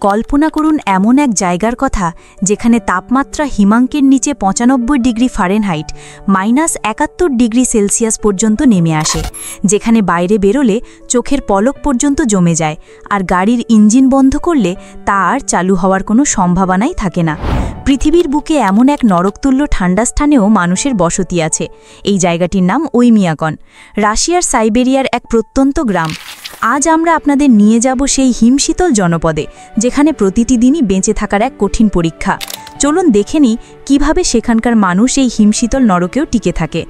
কল্পনা করুন এমন এক জায়গার কথা যেখানে তাপমাত্রা হিমাঙ্কের নিচে ৯৫ ডিগ্রি ফারেনহাইট -৭১ ডিগ্রি সেলসিয়াস পর্যন্ত নেমে আসে, যেখানে বাইরে বেরোলে চোখের পলক পর্যন্ত জমে যায়, আর গাড়ির ইঞ্জিন বন্ধ করলে তা আর চালু হওয়ার কোনো সম্ভাবনাই থাকে না। পৃথিবীর বুকে এমন এক নরকতুল্য ঠান্ডা স্থানেও মানুষের বসতি আছে। এই জায়গাটির নাম ওইমিয়াকন, রাশিয়ার সাইবেরিয়ার এক প্রত্যন্ত গ্রাম। আজ আমরা আপনাদের নিয়ে যাব সেই হিমশীতল জনপদে, যেখানে প্রতিটি দিনই বেঁচে থাকার এক কঠিন পরীক্ষা। চলুন দেখে নিই কীভাবে সেখানকার মানুষ এই হিমশীতল নরকেও টিকে থাকে।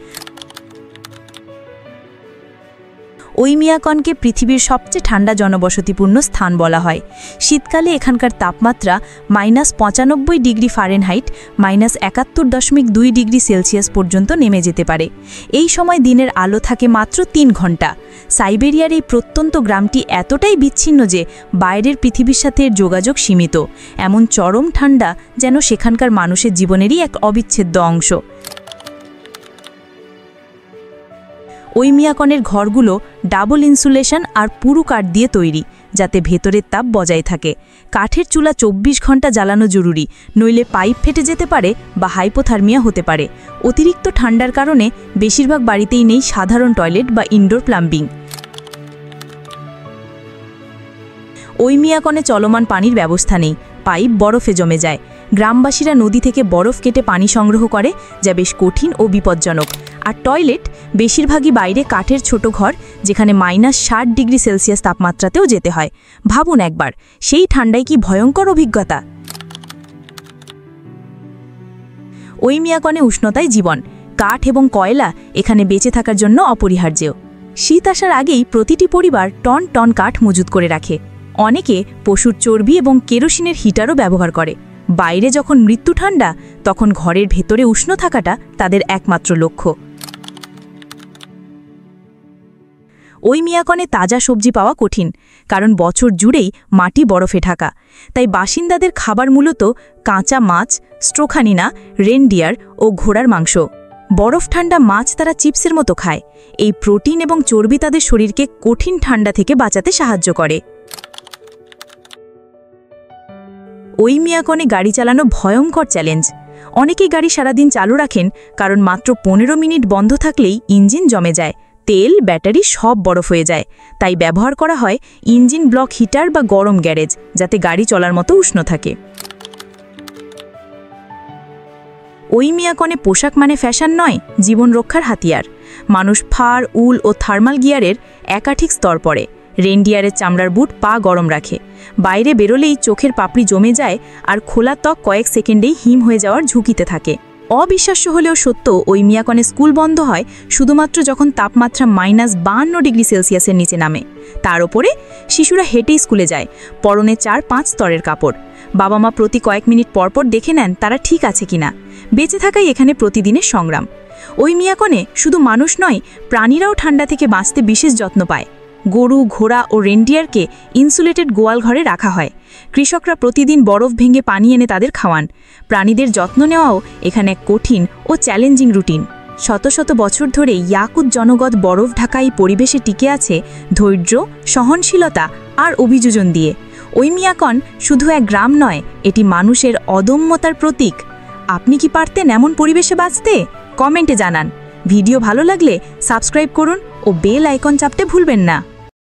ওইমিয়াকনকে পৃথিবীর সবচেয়ে ঠান্ডা জনবসতিপূর্ণ স্থান বলা হয়। শীতকালে এখানকার তাপমাত্রা -৯৫ ডিগ্রি ফারেনহাইট -৭১.২ ডিগ্রি সেলসিয়াস পর্যন্ত নেমে যেতে পারে। এই সময় দিনের আলো থাকে মাত্র ৩ ঘন্টা। সাইবেরিয়ার এই প্রত্যন্ত গ্রামটি এতটাই বিচ্ছিন্ন যে বাইরের পৃথিবীর সাথে এর যোগাযোগ সীমিত। এমন চরম ঠান্ডা যেন সেখানকার মানুষের জীবনেরই এক অবিচ্ছেদ্য অংশ। ওইমিয়াকনের ঘরগুলো ডাবল ইনসুলেশন আর পুরু কাঠ দিয়ে তৈরি, যাতে ভেতরের তাপ বজায় থাকে। কাঠের চুলা ২৪ ঘন্টা জ্বালানো জরুরি, নইলে পাইপ ফেটে যেতে পারে বা হাইপোথার্মিয়া হতে পারে। অতিরিক্ত ঠান্ডার কারণে বেশিরভাগ বাড়িতেই নেই সাধারণ টয়লেট বা ইনডোর প্লাম্বিং। ওইমিয়াকনে চলমান পানির ব্যবস্থা নেই, পাইপ বরফে জমে যায়। গ্রামবাসীরা নদী থেকে বরফ কেটে পানি সংগ্রহ করে, যা বেশ কঠিন ও বিপজ্জনক। আর টয়লেট বেশিরভাগই বাইরে কাঠের ছোট ঘর, যেখানে -৬০ ডিগ্রি সেলসিয়াস তাপমাত্রাতেও যেতে হয়। ভাবুন একবার, সেই ঠান্ডায় কি ভয়ঙ্কর অভিজ্ঞতা। ওইমিয়াকনে উষ্ণতায় জীবন, কাঠ এবং কয়লা এখানে বেঁচে থাকার জন্য অপরিহার্য। শীত আসার আগেই প্রতিটি পরিবার টন টন কাঠ মজুত করে রাখে। অনেকে পশুর চর্বি এবং কেরোসিনের হিটারও ব্যবহার করে। বাইরে যখন মৃত্যু ঠান্ডা, তখন ঘরের ভেতরে উষ্ণ থাকাটা তাদের একমাত্র লক্ষ্য। ওইমিয়াকনে তাজা সবজি পাওয়া কঠিন, কারণ বছর জুড়েই মাটি বরফে ঢাকা। তাই বাসিন্দাদের খাবার মূলত কাঁচা মাছ, স্ট্রোখানিনা, রেনডিয়ার ও ঘোড়ার মাংস। বরফ ঠান্ডা মাছ তারা চিপসের মতো খায়। এই প্রোটিন এবং চর্বি তাদের শরীরকে কঠিন ঠান্ডা থেকে বাঁচাতে সাহায্য করে। ওইমিয়াকনে গাড়ি চালানো ভয়ঙ্কর চ্যালেঞ্জ। অনেকেই গাড়ি সারাদিন চালু রাখেন, কারণ মাত্র ১৫ মিনিট বন্ধ থাকলেই ইঞ্জিন জমে যায়, তেল, ব্যাটারি সব বরফ হয়ে যায়। তাই ব্যবহার করা হয় ইঞ্জিন ব্লক হিটার বা গরম গ্যারেজ, যাতে গাড়ি চলার মতো উষ্ণ থাকে। ওইমিয়াকনে পোশাক মানে ফ্যাশন নয়, জীবন রক্ষার হাতিয়ার। মানুষ ফার, উল ও থার্মাল গিয়ারের একাধিক স্তর পরে। রেনডিয়ারের চামড়ার বুট পা গরম রাখে। বাইরে বেরোলেই চোখের পাপড়ি জমে যায়, আর খোলা ত্বক কয়েক সেকেন্ডেই হিম হয়ে যাওয়ার ঝুঁকিতে থাকে। অবিশ্বাস্য হলেও সত্য, ওইমিয়াকনে স্কুল বন্ধ হয় শুধুমাত্র যখন তাপমাত্রা -৫২ ডিগ্রি সেলসিয়াসের নিচে নামে। তার ওপরে শিশুরা হেঁটেই স্কুলে যায়, পরনে ৪-৫ স্তরের কাপড়। বাবা মা প্রতি কয়েক মিনিট পরপর দেখে নেন তারা ঠিক আছে কিনা। বেঁচে থাকাই এখানে প্রতিদিনের সংগ্রাম। ওইমিয়াকনে শুধু মানুষ নয়, প্রাণীরাও ঠান্ডা থেকে বাঁচতে বিশেষ যত্ন পায়। গরু, ঘোড়া ও রেনডিয়ারকে ইনসুলেটেড গোয়াল ঘরে রাখা হয়। কৃষকরা প্রতিদিন বরফ ভেঙে পানি এনে তাদের খাওয়ান। প্রাণীদের যত্ন নেওয়াও এখানে এক কঠিন ও চ্যালেঞ্জিং রুটিন। শত শত বছর ধরে ইয়াকুত জনগত বরফ ঢাকা এই পরিবেশে টিকে আছে ধৈর্য, সহনশীলতা আর অভিযোজন দিয়ে। ওইমিয়াকন শুধু এক গ্রাম নয়, এটি মানুষের অদম্যতার প্রতীক। আপনি কি পারতেন এমন পরিবেশে বাঁচতে? কমেন্টে জানান। ভিডিও ভালো লাগলে সাবস্ক্রাইব করুন ও বেল আইকন চাপতে ভুলবেন না।